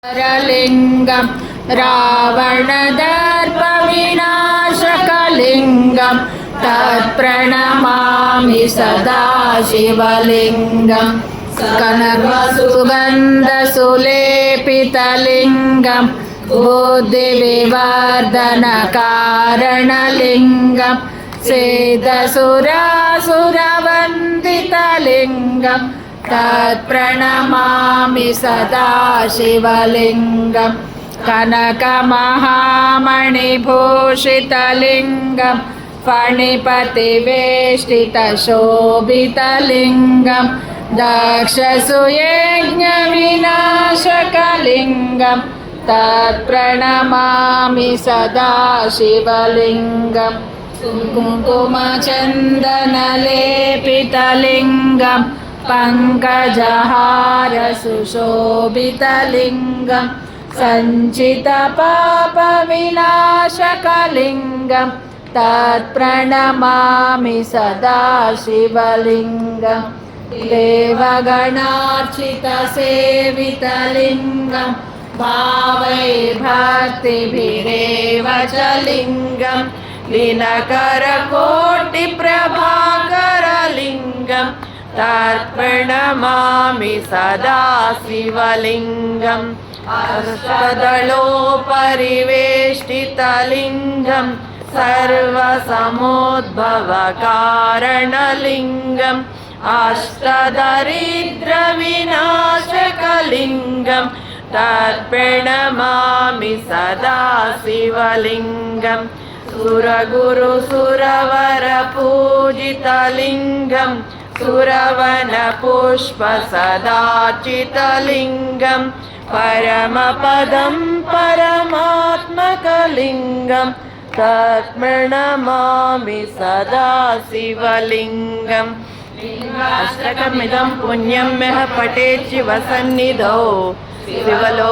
लिंगं रावणदर्पविनाशकलिंगं तत्प्रणमामि सदा शिवलिंगं कनकसुगन्धसुलेपितलिंगं बुद्धिविवर्धनकारणलिंगं सिद्धसुरासुरवन्दितलिंगं तत्प्रणमामि सदा शिवलिंगं कनकमहामणिभूषितलिंगं फणिपतिवेष्टितशोभितलिंगं दक्षसुयज्ञविनाशकलिंगं तत्प्रणमामि सदा शिवलिंगं कुङ्कुमचन्दनलेपितलिंगं पंकजहारसुशोभितलिंगं सञ्चितपापविनाशकलिंगं तत्प्रणमामि सदा शिवलिंगं देवगणार्चितसेवितलिंगं भावै भक्तिभिरेव च लिंगं लीलकरकोटिप्रभाकरलिंगं तत्प्रणमामि सदा शिवलिंगं अष्टदलोपरिवेष्टितलिंगं सर्वसमोद्भवकारणलिंगं अष्टदरिद्रविनाशकलिंगं तत्प्रणमामि सदा शिवलिंगं सुरगुरुसुरवरपूजितलिंगं सुरवनपुष्पसदाचितलिंगं परमपदं परमात्मकलिंगं तत्प्रणमामि सदा शिवलिंगं अष्टकमिदं पुण्यं यः पठेत् शिवसन्निधौ शिवलो